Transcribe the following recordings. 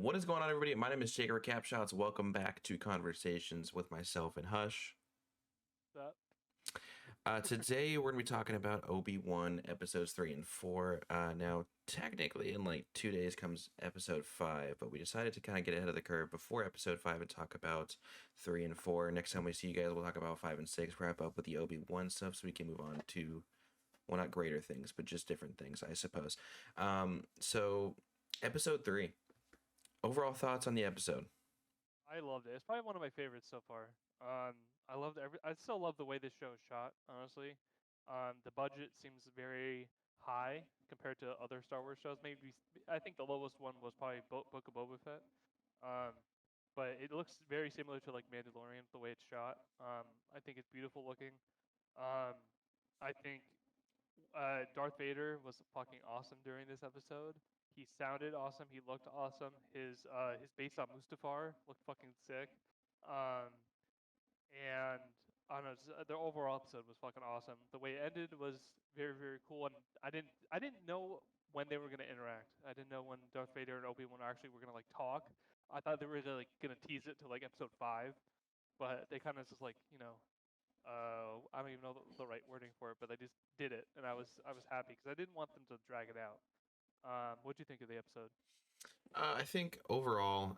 What is going on, everybody? My name is Jager CapShotz. Welcome back to Conversations with myself and Hush. That Today, we're going to be talking about Obi Wan Episodes 3 and 4. Now, technically, in like 2 days comes Episode 5, but we decided to kind of get ahead of the curve before Episode 5 and talk about 3 and 4. Next time we see you guys, we'll talk about 5 and 6, wrap up with the Obi Wan stuff so we can move on to, well, not greater things, but just different things, I suppose. So, Episode 3. Overall thoughts on the episode? I loved it. It's probably one of my favorites so far. I loved I still love the way this show is shot. Honestly, the budget seems very high compared to other Star Wars shows. Maybe I think the lowest one was probably Book of Boba Fett. Um, but it looks very similar to like Mandalorian the way it's shot. I think it's beautiful looking. Um, I think Darth Vader was fucking awesome during this episode. He sounded awesome. He looked awesome. His base on Mustafar looked fucking sick. Um, and I don't know, the overall episode was fucking awesome. The way it ended was very very cool, and I didn't know when they were gonna interact. I didn't know when Darth Vader and Obi Wan actually were gonna like talk. I thought they were gonna tease it to like episode 5, but they kind of just like I don't even know the right wording for it, but they just did it, and I was happy because I didn't want them to drag it out. What do you think of the episode? I think overall,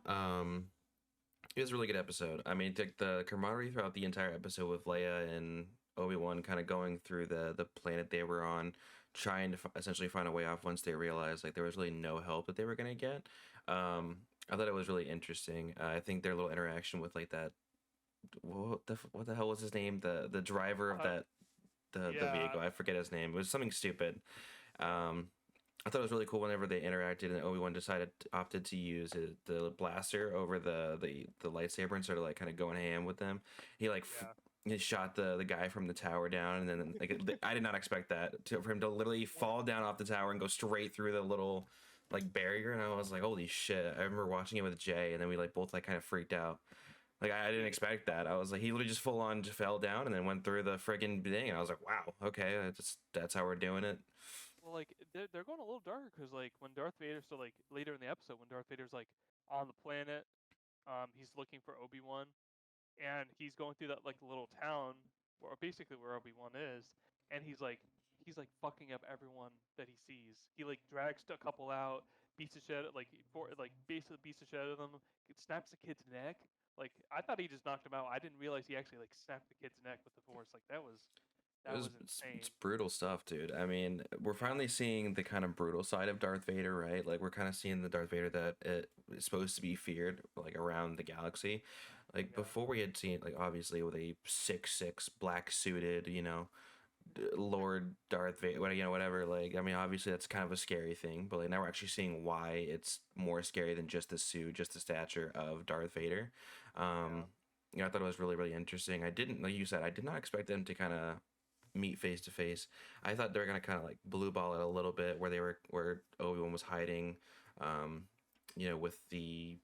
it was a really good episode. I mean, the camaraderie throughout the entire episode with Leia and Obi-Wan kind of going through the planet they were on, trying to essentially find a way off once they realized like there was really no help that they were gonna get. I thought it was really interesting. I think their little interaction with like that, what the hell was his name? The driver of Uh, that the yeah, vehicle. I forget his name. It was something stupid. Um, I thought it was really cool whenever they interacted and Obi-Wan opted to use the blaster over the lightsaber and started like kind of going ham with them. He like yeah. he shot the guy from the tower down, and then like I did not expect that for him to literally Well, fall down off the tower and go straight through the little like barrier, and I was like, holy shit. I remember watching it with Jay, and then we like both like kind of freaked out. Like I didn't dude, expect that. I was like, he literally just full on just fell down and then went through the friggin' thing, and I was like, wow, okay, that's how we're doing it. well, like they're going a little darker because like when Darth Vader, so like later in the episode when Darth Vader's like on the planet, he's looking for Obi Wan, and he's going through that like little town where basically where Obi Wan is, and he's like fucking up everyone that he sees. He like drags a couple out, beats the shit like basically beats the shit out of them, snaps the kid's neck. Like I thought he just knocked him out. I didn't realize he actually like snapped the kid's neck with the force. Like that was It that was was insane. it's brutal stuff, dude. I mean, we're Yeah, finally seeing the kind of brutal side of Darth Vader, right? Like we're kind of seeing the Darth Vader that it is supposed to be feared, like around the galaxy. Like yeah. before we had seen, like obviously with a 6'6" black suited, Lord Darth Vader, whatever. Like I mean, obviously that's kind of a scary thing, but like now we're actually seeing why it's more scary than just the suit, just the stature of Darth Vader. Yeah. Um, I thought it was really really interesting. I didn't, like you said, I did not expect them to kind of meet face to face. I thought they were gonna kind of like blue ball it a little bit where Obi Wan was hiding, um, with the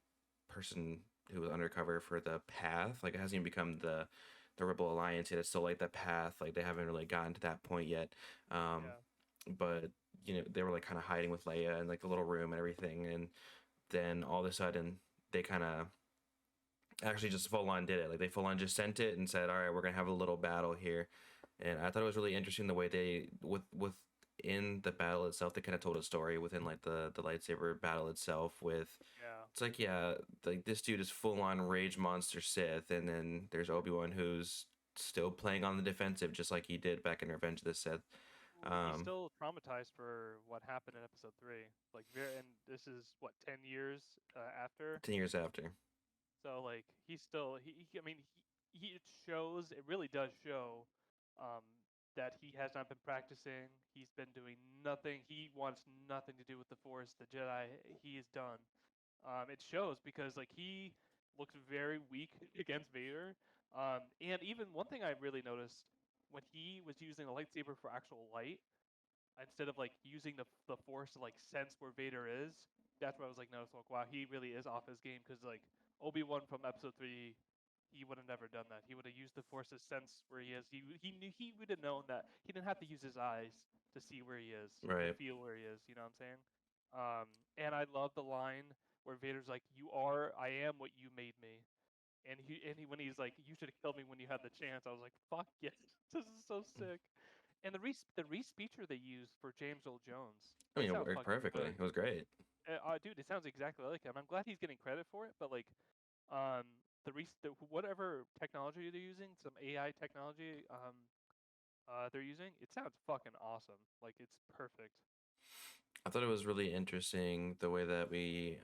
person who was undercover for the path. Like it hasn't even become the Rebel Alliance yet. It's still like the path. Like they haven't really gotten to that point yet. Um, Yeah. but they were like kind of hiding with Leia in like the little room and everything, and then all of a sudden they kind of actually just full on did it. Like they full on just sent it and said, "All right, we're gonna have a little battle here." And I thought it was really interesting the way they with in the battle itself, they kind of told a story within like the lightsaber battle itself. With Yeah. it's like, yeah, like this dude is full on rage monster Sith, and then there's Obi-Wan who's still playing on the defensive, just like he did back in Revenge of the Sith. Well, he's Um, still traumatized for what happened in episode 3. Like and this is what 10 years after. 10 years after. So like he's still I mean he it shows it really does show um that he has not been practicing. He's been doing nothing. He wants nothing to do with the Force, the Jedi. He is done. It shows because like he looks very weak against Vader. And even one thing I really noticed when he was using a lightsaber for actual light, instead of like using the force to like sense where Vader is, that's where I was like, no, so like, wow, he really is off his game because like Obi-Wan from episode 3, he would have never done that. He would have used the force to sense where he is. He would have known that he didn't have to use his eyes to see where he is or Right. feel where he is. You know what I'm saying? And I love the line. where Vader's like, I am what you made me. And when he's like, you should have killed me when you had the chance. I was like, fuck yes, this is so sick. And the re-speecher they used for James Earl Jones, I it mean, it sounds worked fucking perfectly. good. It was great. Dude, it sounds exactly like him. I'm glad he's getting credit for it, but like, um, whatever technology they're using, some AI technology, they're using, it sounds fucking awesome. Like, it's perfect. I thought it was really interesting the way that we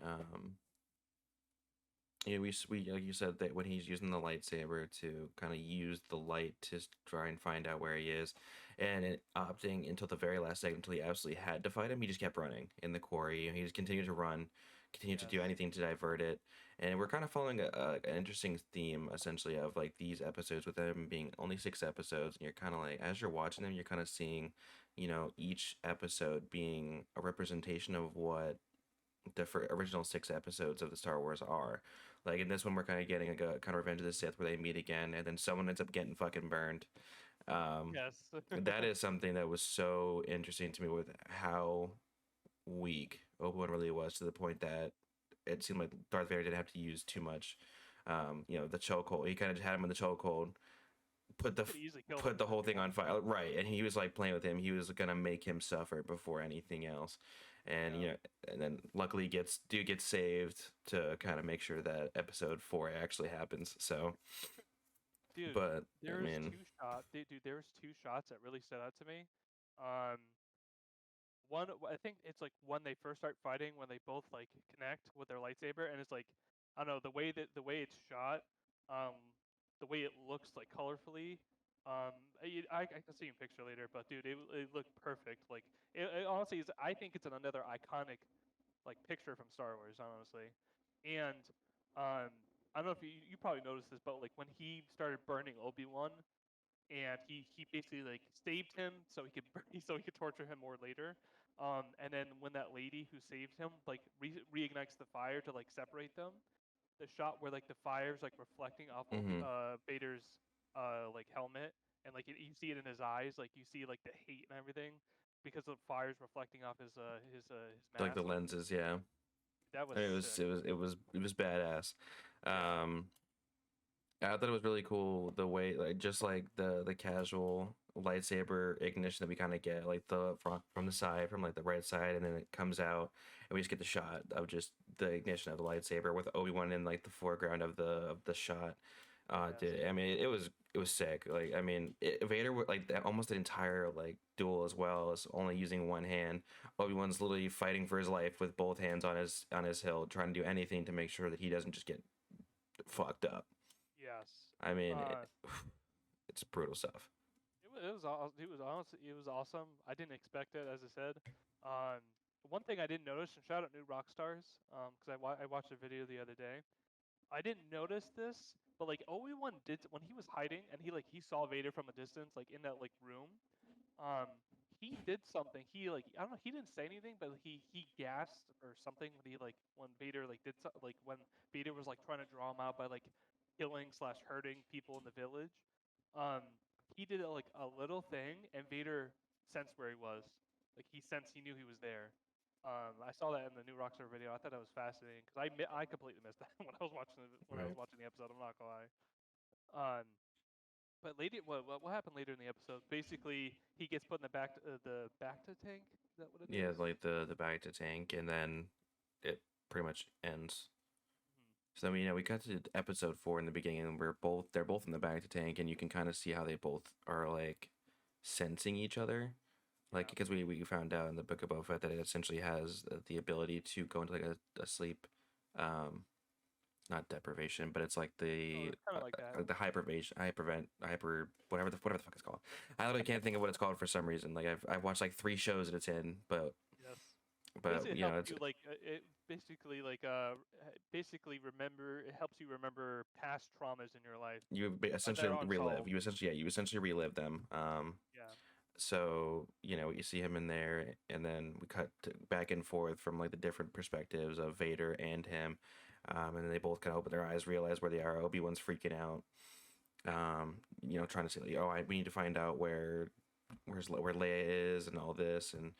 like you said that when he's using the lightsaber to kind of use the light to try and find out where he is, and opting until the very last second until he absolutely had to fight him, he just kept running in the quarry. He just continued to run, continued to do Yes. anything to divert it, and we're kind of following an interesting theme essentially of like these episodes with them being only 6 episodes, and you're kind of like as you're watching them, you're kind of seeing, each episode being a representation of what the original 6 episodes of the Star Wars are. Like in this one, we're kind of getting a kind of Revenge of the Sith where they meet again, and then someone ends up getting fucking burned. Um, Yes. that is something that was so interesting to me with how weak Obi-Wan really was to the point that it seemed like Darth Vader didn't have to use too much. The chokehold. He kind of had him in the chokehold, put the Could easily killed him put the if whole he thing on wanted fire, right? And he was like playing with him. He was gonna make him suffer before anything else, and Yeah. and then luckily gets saved to kind of make sure that episode 4 actually happens. So, Dude, but I mean, there was two shots that really stood out to me. Um, One, I think it's like when they first start fighting, when they both like connect with their lightsaber, and it's like, I don't know, the way it's shot, um, the way it looks like colorfully. I can see you a picture later, but dude, it looked perfect. Like it honestly is. I think it's another iconic like picture from Star Wars, honestly. And um, I don't know if you probably noticed this, but like when he started burning Obi Wan, and he basically like saved him so he could so he could torture him more later. And then when that lady who saved him like reignites the fire to like separate them, the shot where like the fire's like reflecting off mm-hmm. Vader's like helmet, and like you see it in his eyes, like you see like the hate and everything because the fire's reflecting off his Like the mask. lenses, yeah. That I was mean, sick. it was badass. Yeah. Um, I thought it was really cool the way like just like the casual lightsaber ignition that we kind of get like the from the side from like the right side and then it comes out and we just get the shot of just the ignition of the lightsaber with Obi-Wan in like the foreground of the shot. Yes. Dude, I mean it was sick. Like I mean Vader would like that almost the entire like duel as well as only using one hand. Obi-Wan's literally fighting for his life with both hands on his hilt trying to do anything to make sure that he doesn't just get fucked up. Yes. I mean, Uh, it's brutal stuff. it was awesome. I didn't expect it, as I said. Um, One thing I didn't notice, and shout out New Rockstars, because I watched a video the other day. I didn't notice this, but like Obi-Wan did when he was hiding and he saw Vader from a distance, like in that like room. Um, he did something. He like I don't know. He didn't say anything, but he gasped or something when he like when Vader like did so, like when Vader was like trying to draw him out by like killing slash hurting people in the village. Um, he did like a little thing, and Vader sensed where he was. Like he sensed, he knew he was there. I saw that in the new Rockstar video. I thought that was fascinating because I completely missed that when I was watching when I Right. was watching the episode. I'm not gonna lie. Um, but later, what happened later in the episode? Basically, he gets put in the back to tank. Is that what it Yeah, is? like the bag to tank, and then it pretty much ends. Mhm. So we got to episode 4 in the beginning, and they're both in the bag to tank, and you can kind of see how they both are like sensing each other. Like Yeah. because we found out in the Book of Boba Fett that it essentially has the ability to go into like a sleep, um, not deprivation, but it's like Oh, it's kind of like that. like the hypervation, hyper whatever the fuck it's called. I literally can't think of what it's called for some reason. Like I've watched like 3 shows that it's in, Yes. but Basically, it you know helps it's you like basically remember. It helps you remember past traumas in your life that essentially are relive. unsolved. You essentially relive them. Yeah. So you see him in there, and then we cut back and forth from like the different perspectives of Vader and him, and then they both kind of open their eyes, realize where they are. Obi-Wan's freaking out, trying to say, like, we need to find out where Leia is and all this, and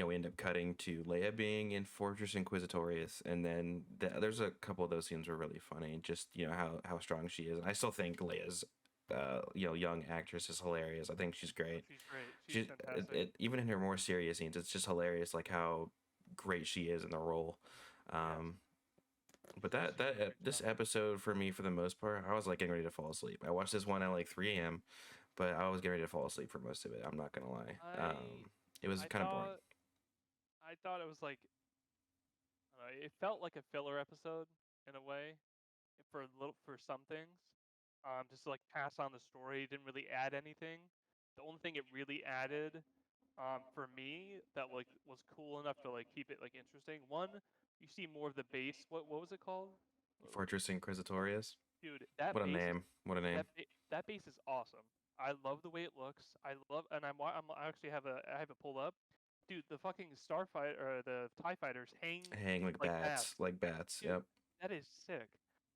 we end up cutting to Leia being in Fortress Inquisitorius, and then there's a couple of those scenes were really funny. Just how strong she is, and I still think Leia's young actress is hilarious. I think she's Oh, great. she's great. She's She fantastic. even in her more serious scenes, it's just hilarious, like how great she is in the role. Yes, Um, but she does that some that perfect this stuff. episode for me, for the most part, I was like getting ready to fall asleep. I watched this one at like 3 a.m., but I was getting ready to fall asleep for most of it. I'm not gonna lie. I It was I kind of boring. thought it was like it felt like a filler episode in a way for some things. Just to, like pass on the story, it didn't really add anything. The only thing it really added, for me, that like was cool enough to like keep it like interesting. One, you see more of the base. What was it called? Fortress Inquisitorius. Dude, that What a base is name! What a name! that base is awesome. I love the way it looks. I actually I have it pulled up. Dude, the fucking starfighter or the Tie fighters hang Hang like like bats. bats, like bats. Dude, Yep. that is sick.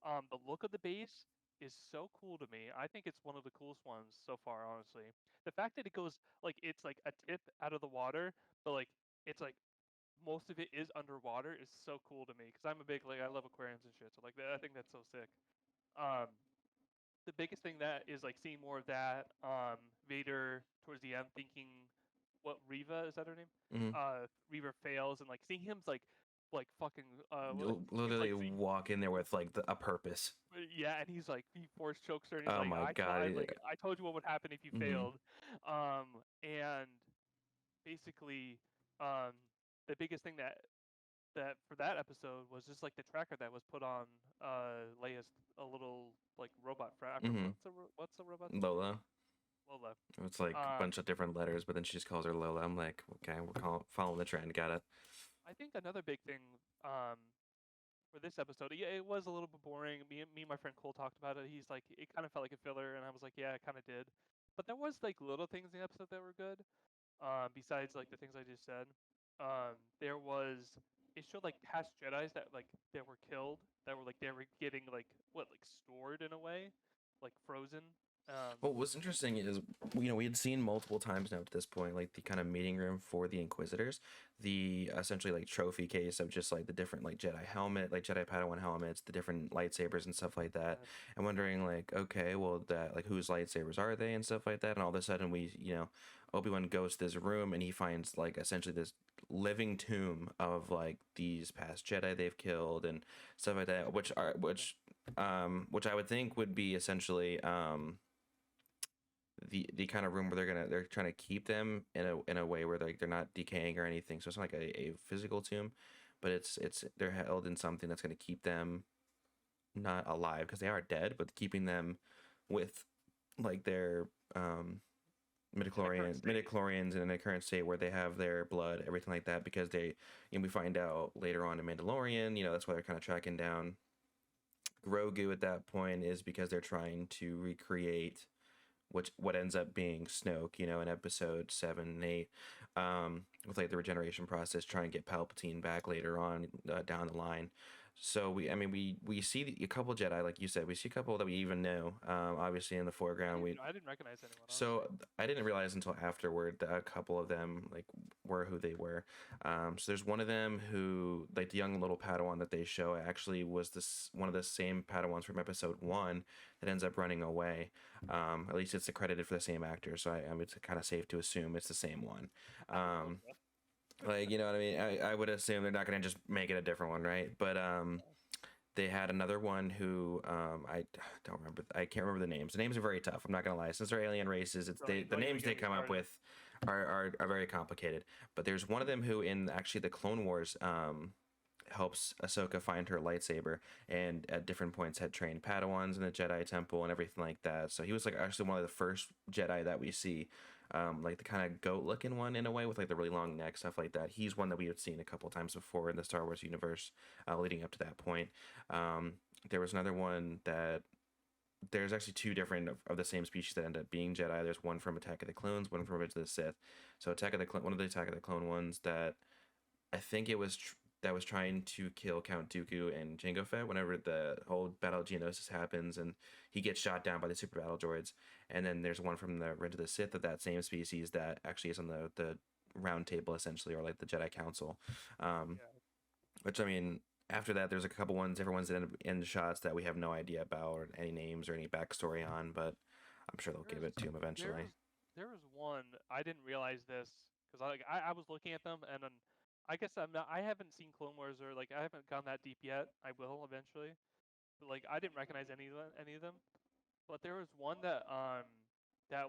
The look of the base is so cool to me. I think it's one of the coolest ones so far, honestly. The fact that it goes like it's like a tip out of the water, but like it's like most of it is underwater is so cool to me because I'm a big like I love aquariums and shit. So like I think that's so sick. Um, the biggest thing that is like seeing more of that. Vader towards the end thinking, what Riva is that her name? Mm-hmm. Riva fails and like seeing him's like fucking he's like Literally seeing walk in there with like a purpose. yeah, and he's like he force chokes her and he's Oh like my god. I told you what would happen if you Mm-hmm. failed, and basically um the biggest thing that for that episode was just like the tracker that was put on Leia's a little like robot friend. I forget Mm-hmm. what's the robot's name? Lola. Lola. It's like a Um, bunch of different letters, but then she just calls her Lola. I'm like, okay, following the trend. Got it. I think another big thing um for this episode, yeah, it was a little bit boring. Me and my friend Cole talked about it. He's like, it kind of felt like a filler, and I was like, yeah, it kind of did. But there was like little things in the episode that were good. Besides like the things I just said, there was it showed like past Jedi's that like that were killed, that were like they were getting like what like stored in a way, like frozen. Well, what's interesting is, we had seen multiple times now at this point, like the kind of meeting room for the Inquisitors, the essentially like trophy case of just like the different like Jedi helmet, like Jedi Padawan helmets, the different lightsabers and stuff like that. And wondering like, okay, well, that like whose lightsabers are they and stuff like that. And all of a sudden Obi-Wan goes to this room and he finds like essentially this living tomb of like these past Jedi they've killed and stuff like that, which I would think would be essentially the kind of room where they're trying to keep them in a way where they're not decaying or anything. So it's not like a physical tomb, but it's they're held in something that's going to keep them not alive because they are dead, but keeping them with like their in the current state. midichlorians in a current state where they have their blood, everything like that, because we find out later on in Mandalorian, that's why they're kind of tracking down Grogu at that point, is because they're trying to recreate what ends up being Snoke, in episode 7 and 8, with like the regeneration process, trying to get Palpatine back later on down the line. So we see a couple Jedi, like you said, we see a couple that we even know. Obviously in the foreground, I didn't recognize anyone so honestly. I didn't realize until afterward that a couple of them like were who they were. So there's one of them who, like the young little Padawan that they show, actually was this one of the same Padawans from episode 1 that ends up running away. At least it's accredited for the same actor, so it's kind of safe to assume it's the same one. Um, Okay. like, you know what I mean? I would assume they're not going to just make it a different one, right? But they had another one who I don't remember. I can't remember the names. The names are very tough. I'm not gonna lie. Since they're alien races, the Don't even names get they me come up started. with are very complicated. But there's one of them who, in actually the Clone Wars, helps Ahsoka find her lightsaber, and at different points had trained Padawans in the Jedi Temple and everything like that. So he was like actually one of the first Jedi that we see. Like the kind of goat looking one in a way with like the really long neck, stuff like that. He's one that we had seen a couple times before in the Star Wars universe, leading up to that point. Um, there was another one that there's actually two different of the same species that end up being Jedi. There's one from Attack of the Clones, one from Revenge of the Sith. So one of the Attack of the Clone ones that I think it was that was trying to kill Count Dooku and Jango Fett whenever the whole Battle of Geonosis happens, and he gets shot down by the super battle droids. And then there's one from the Revenge of the Sith of that same species that actually is on the round table essentially, or like the Jedi Council. Um, Yeah. which I mean, after that, there's a couple ones, everyone's in shots that we have no idea about or any names or any backstory on, but I'm sure they'll give There's it to him eventually. there was one I didn't realize this because I was looking at them and then I guess I haven't seen Clone Wars or like I haven't gone that deep yet. I will eventually, but like I didn't recognize any of them. But there was one that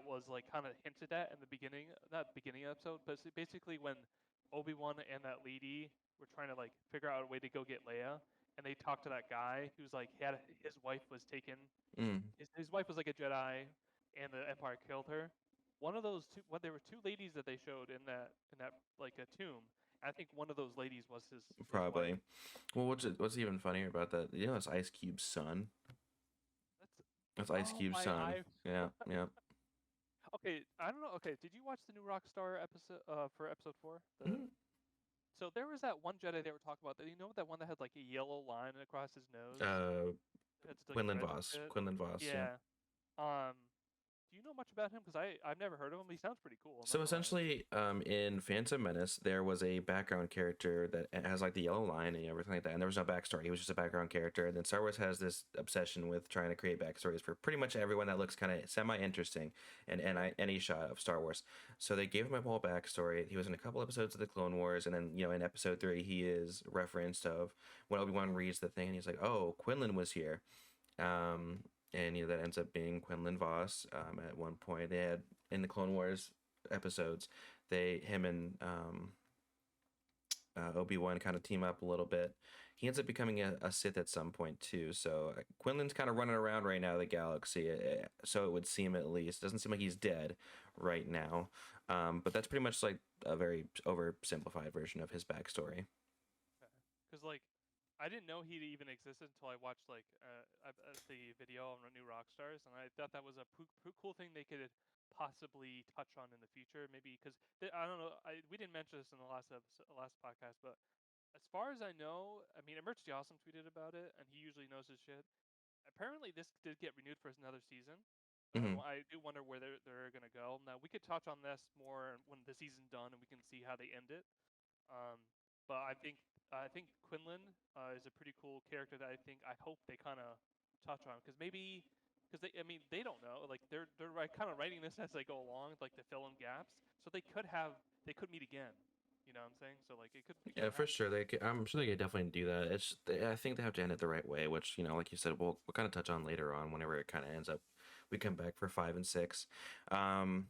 was like kind of hinted at in the beginning, not beginning episode, but basically when Obi Wan and that lady were trying to like figure out a way to go get Leia, and they talked to that guy who's like he had his wife was taken. Mm, His wife was like a Jedi, and the Empire killed her. One of those two, there were two ladies that they showed in that like a tomb. I think one of those ladies was his wife. probably. Well, what's even funnier about that? You know, it's Ice Cube's son. That's That's Ice oh Cube's my son. I Yeah, yeah. okay. I don't know. Okay, did you watch the new Rockstar episode for episode 4? The Mhm. so there was that one Jedi they were talking about. You know that one that had like a yellow line across his nose? Uh, It's like Quinlan red and Voss. shit. Quinlan Voss. Yeah. Yeah. Um, do you know much about him? Because I've never heard of him. He sounds pretty cool. I'm not So gonna lie. essentially, in Phantom Menace, there was a background character that has like the yellow line and everything like that, and there was no backstory. He was just a background character. And then Star Wars has this obsession with trying to create backstories for pretty much everyone that looks kind of semi-interesting in any shot of Star Wars. So they gave him a whole backstory. He was in a couple episodes of the Clone Wars, and then in Episode 3, he is referenced of when Obi-Wan reads the thing, and he's like, "Oh, Quinlan was here." Um, and that ends up being Quinlan Voss. At one point, they had in the Clone Wars episodes, him and Obi Wan kind of team up a little bit. He ends up becoming a Sith at some point too. So Quinlan's kind of running around right now the galaxy. So it would seem, at least. Doesn't seem like he's dead right now. But that's pretty much like a very oversimplified version of his backstory. Because like I didn't know he even existed until I watched like the video on New Rockstars, and I thought that was a cool thing they could possibly touch on in the future. Maybe because I don't know. We didn't mention this in the last podcast, but as far as I know, I mean, Emergency Awesome tweeted about it, and he usually knows his shit. Apparently, this did get renewed for another season, but Hmm. I do wonder where they're gonna go. Now we could touch on this more when the season's done, and we can see how they end it. Um, but I think Quinlan is a pretty cool character that I hope they kind of touch on because maybe because they don't know like they're kind of writing this as they go along like to fill in gaps so they could meet again. You know what I'm saying? So like it Yeah, could for happen. sure. I'm sure they could definitely do that. I think they have to end it the right way, which like you said, we'll kind of touch on later on whenever it kind of ends up. We come back for 5 and 6. Um,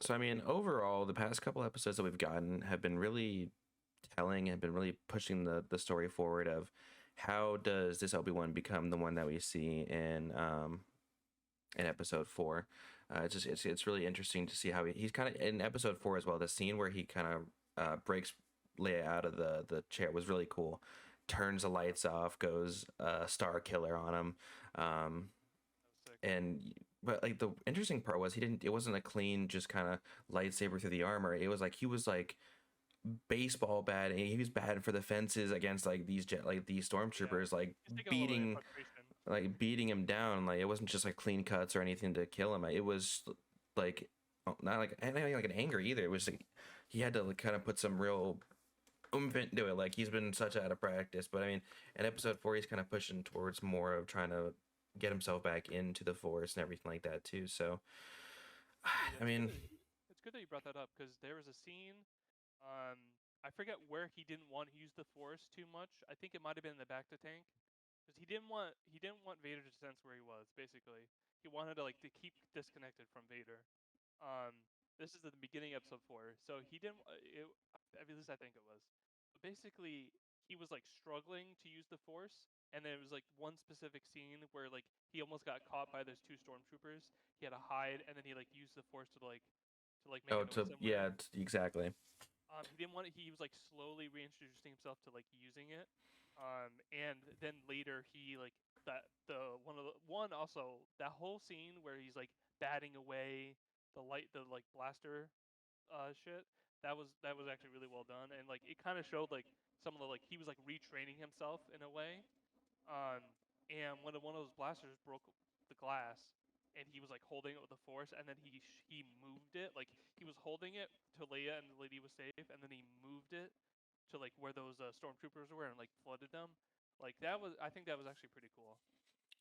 so I mean, overall, the past couple episodes that we've gotten have been really telling, have been really pushing the story forward of how does this Obi-Wan become the one that we see in episode 4. It's really interesting to see how he's kind of in episode 4 as well. The scene where he kind of breaks Leia out of the chair was really cool. Turns the lights off, goes Star Killer on him, um, That was sick. and but like the interesting part was he didn't. It wasn't a clean just kind of lightsaber through the armor. It was like he was like baseball batting. He was batting for the fences against like these Yeah, stormtroopers, he's taking a little bit of frustration. beating him down. Like it wasn't just like clean cuts or anything to kill him. It was like not like anything like an anger either. It was like he had to like, kind of put some real oomph into it. Like he's been such out of practice. But I mean, in episode 4, he's kind of pushing towards more of trying to get himself back into the force and everything like that too. So Dude, I mean, it's good that you brought that up because there was a scene. Um, I forget where he didn't want to use the Force too much. I think it might have been in the back to tank, because he didn't want Vader to sense where he was. Basically, he wanted to like to keep disconnected from Vader. Um, this is the beginning of episode 4, so he didn't. At least I think it was. But basically, he was like struggling to use the Force, and there was like one specific scene where like he almost got caught by those two stormtroopers. He had to hide, and then he like used the Force to like make oh, it go somewhere. exactly. He didn't want it. He was like slowly reintroducing himself to like using it. And then later he like that the one also that whole scene where he's like batting away the like blaster shit. That was actually really well done, and like it kind of showed like some of the like he was like retraining himself in a way. Um, and one of those blasters broke the glass, and he was like holding it with the Force, and then he moved it, like he was holding it to Leia, and the lady was safe, and then he moved it to like where those stormtroopers were and like flooded them. Like that was, I think that was actually pretty cool.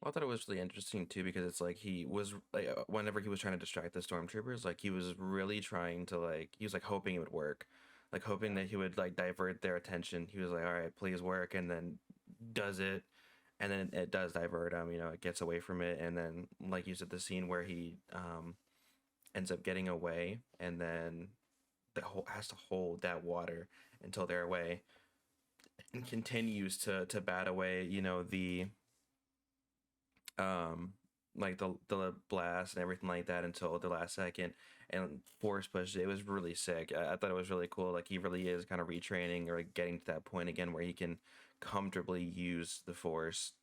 Well, I thought it was really interesting too because it's like he was like whenever he was trying to distract the stormtroopers, like he was really trying to like he was like hoping it would work, like hoping Yeah, that he would like divert their attention. He was like, "All right, please work," and then does it, and then it does divert him. You know, it gets away from it, and then like you said, the scene where he ends up getting away, and then the whole has to hold that water until they're away, and continues to bat away. You know um like the blast and everything like that until the last second and force push it was really sick. I thought it was really cool, like he really is kind of retraining or like getting to that point again where he can comfortably use the force.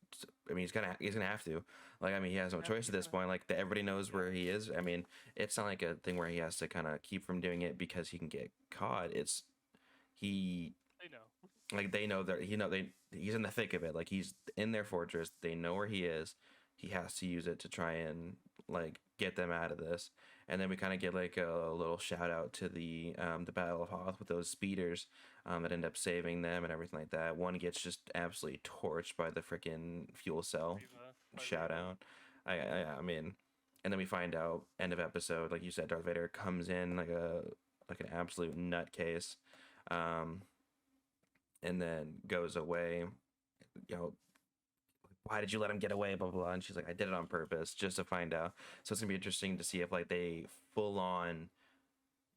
I mean he's gonna have to, like, I mean he has no choice at he's this gonna, point, like everybody knows yeah, where he is. I mean it's not like a thing where he has to kind of keep from doing it because he can get caught. It's he I know. like they know that he's in the thick of it, like he's in their fortress, they know where he is. He has to use it to try and like get them out of this. And then we kind of get like a little shout out to the Battle of Hoth with those speeders that end up saving them and everything like that. One gets just absolutely torched by the freaking fuel cell. Riva by Shout Riva. out. I mean, and then we find out end of episode, like you said, Darth Vader comes in like an absolute nutcase, um, and then goes away. You know, why did you let him get away? Blah blah blah. And she's like, I did it on purpose, just to find out. So it's gonna be interesting to see if like they full on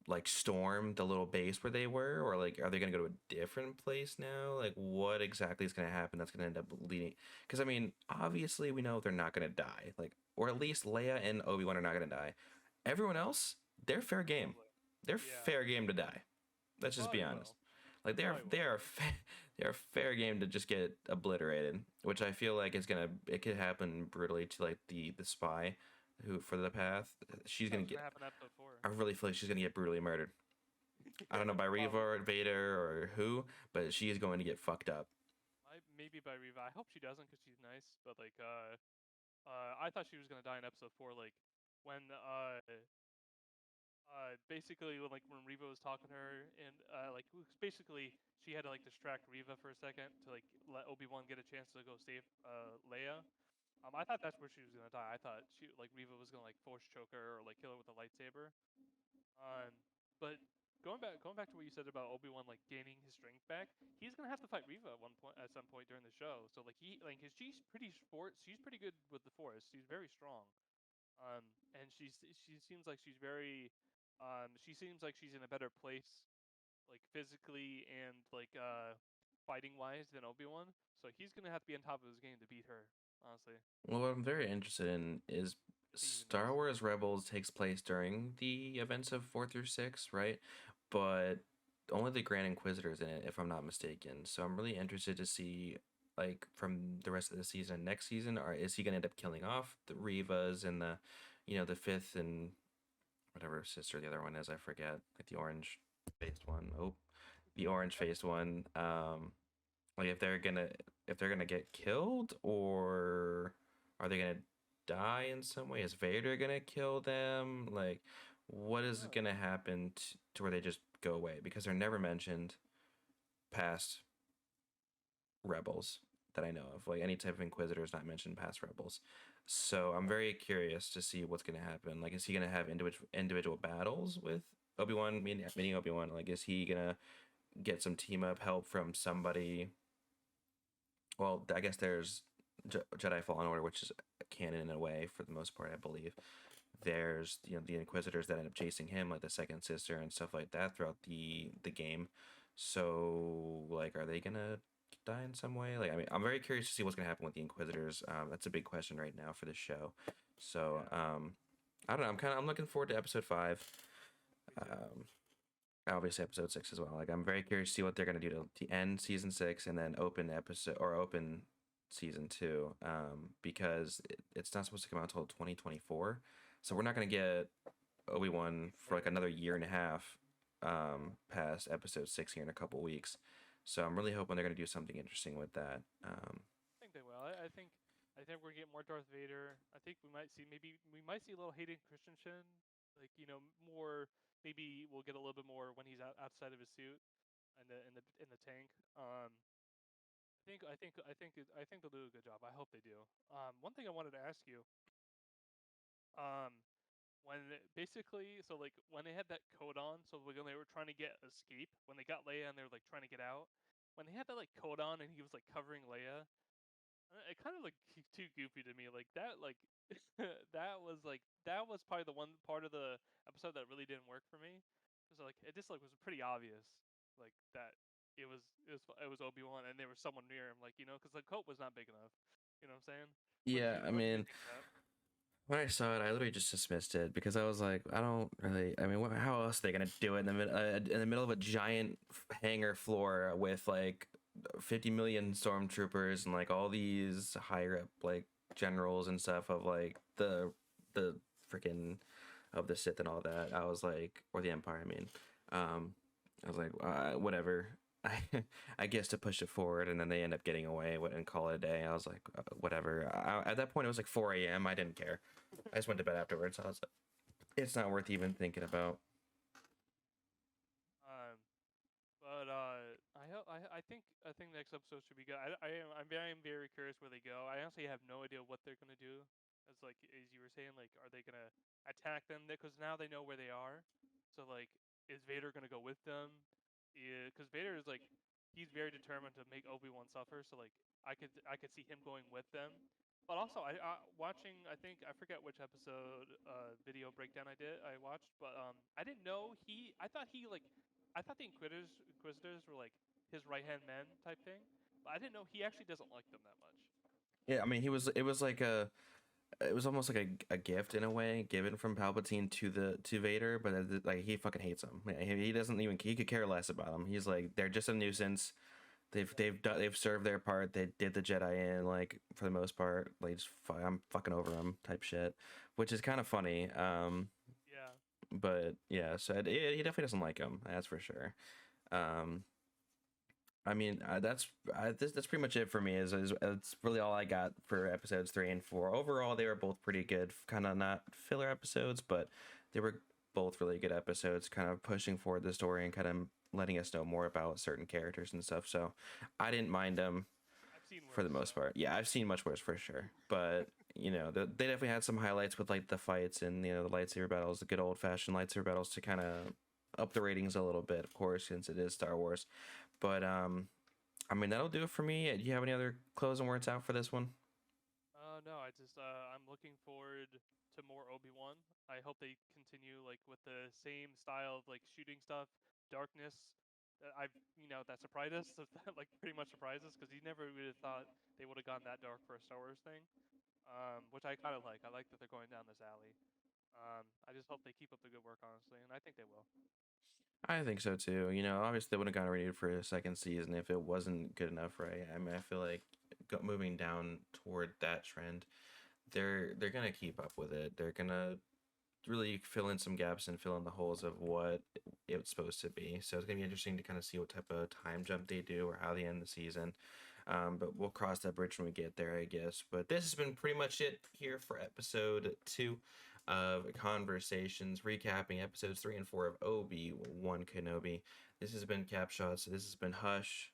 like storm the little base where they were, or like are they gonna go to a different place now? Like what exactly is gonna happen that's gonna end up leading? Because I mean, obviously we know they're not gonna die, like, or at least Leia and Obi Wan are not gonna die. Everyone else, they're fair game. Probably. They're Yeah, fair game to die. Let's just be probably honest. will. Like Probably they will. are they are fair game to just get obliterated, which I feel like is gonna it could happen brutally to like the spy who for the path. She's That gonna was get. gonna happen in episode 4. I really feel like she's gonna get brutally murdered. I don't Yeah, know by Reva probably. or Vader or who, but she is going to get fucked up. Maybe by Riva. I hope she doesn't because she's nice. But like, I thought she was gonna die in episode 4. Like when basically when Riva was talking to her, and like basically she had to like distract Riva for a second to like let Obi Wan get a chance to go save Leia. I thought that's where she was gonna die. I thought she like Riva was gonna like force choke her or like kill her with a lightsaber. Um, but going back to what you said about Obi Wan like gaining his strength back, he's gonna have to fight Riva at some point during the show. So like she's pretty she's pretty good with the Force. She's very strong. And she seems like she's very she seems like she's in a better place like physically and like fighting wise than Obi Wan. So he's gonna have to be on top of his game to beat her. Honestly, Well, what I'm very interested in is I think he's a Star nice. Wars Rebels takes place during the events of 4 through 6, right? But only the Grand Inquisitor's in it, if I'm not mistaken. So I'm really interested to see, like, from the rest of the season, next season, or is he gonna end up killing off the Revas and the fifth and whatever sister the other one is, I forget, like the orange faced one. Oh, the orange faced one. Like if they're gonna get killed, or are they gonna die in some way? Is Vader gonna kill them? Like, what is Oh, gonna happen to where they just go away? Because they're never mentioned past Rebels that I know of. Like any type of Inquisitor is not mentioned past Rebels. So I'm oh, very curious to see what's gonna happen. Like, is he gonna have individual battles with Obi-Wan, meaning Obi-Wan? Like, is he gonna get some team up help from somebody? Well, I guess there's Jedi Fallen Order, which is canon in a way for the most part, I believe. There's the Inquisitors that end up chasing him, like the second sister and stuff like that throughout the game. So like, are they gonna die in some way? Like, I mean, I'm very curious to see what's gonna happen with the Inquisitors. That's a big question right now for the show. So yeah, I don't know. I'm looking forward to episode 5. me too. Um, obviously episode 6 as well. Like I'm very curious to see what they're gonna do to end season 6 and then open season 2. Because it's not supposed to come out until 2024, so we're not gonna get Obi-Wan for like Right. another year and a half past episode 6 here in a couple weeks. So I'm really hoping they're gonna do something interesting with that. I think they will. I think. I think we're gonna get more Darth Vader. I think we might see a little Hayden Christensen, like more. Maybe we'll get a little bit more when he's outside of his suit and in the tank. I think they'll do a good job. I hope they do. One thing I wanted to ask you, um, when basically, so like when they had that coat on, so when they were trying to get escape, when they got Leia and they were like trying to get out, when they had that like coat on and he was like covering Leia, it kind of like too goofy to me. Like that, like that was probably the one part of the episode that really didn't work for me. Cause like it just like was pretty obvious, like that it was Obi Wan and there was someone near him, like because the coat was not big enough. You know what I'm saying? Yeah, I What did you mean, think of that? when I saw it, I literally just dismissed it because I was like, I don't really. I mean, how else are they gonna do it in the middle of a giant hangar floor with like 50 million stormtroopers and like all these higher up like generals and stuff of like the freaking of the Sith and all that. I was like, or the Empire. I mean, um, I was like, whatever. I guess to push it forward, and then they end up getting away and call it a day. I was like, whatever. At that point, it was like 4 a.m. I didn't care. I just went to bed afterwards. I was like, it's not worth even thinking about. Um, but I think next episode should be good. I am very curious where they go. I honestly have no idea what they're gonna do. As you were saying, like are they gonna attack them? Because now they know where they are. So like, is Vader gonna go with them? Because Vader is like he's very determined to make Obi Wan suffer. So like I could see him going with them. But also watching I forget which episode video breakdown I watched, but I didn't know I thought the Inquisitors were like his right hand men type thing, but I didn't know he actually doesn't like them that much. Yeah, I mean, it was almost like a gift in a way given from Palpatine to Vader, but like he fucking hates him. He doesn't even he could care less about them. He's like they're just a nuisance. They've served their part. They did the Jedi in like for the most part. Like I'm fucking over them type shit, which is kind of funny. Yeah. But yeah, so he definitely doesn't like him. That's for sure. Um, I mean, that's pretty much it for me. It's really all I got for episodes 3 and 4. Overall, they were both pretty good. Kind of not filler episodes, but they were both really good episodes. Kind of pushing forward the story and kind of letting us know more about certain characters and stuff. So I didn't mind them I've seen for the worse, so most part. Yeah, I've seen much worse for sure. But they definitely had some highlights with like the fights and the lightsaber battles, the good old fashioned lightsaber battles to kind of up the ratings a little bit, of course, since it is Star Wars. But I mean that'll do it for me. Do you have any other closing words out for this one? no, I'm looking forward to more Obi-Wan. I hope they continue like with the same style of like shooting stuff, darkness that that surprised us, that like pretty much surprised us because you never really thought they would have gone that dark for a Star Wars thing. Which I kind of like. I like that they're going down this alley. I just hope they keep up the good work, honestly, and I think they will. I think so too. Obviously they wouldn't have gotten renewed for a second season if it wasn't good enough, right? I mean, I feel like moving down toward that trend, they're gonna keep up with it. They're gonna really fill in some gaps and fill in the holes of what it's supposed to be. So it's gonna be interesting to kind of see what type of time jump they do or how they end the season. But we'll cross that bridge when we get there, I guess. But this has been pretty much it here for episode 2 of Conversations, recapping episodes 3 and 4 of Obi Wan Kenobi. This has been CapShotz. This has been Hush.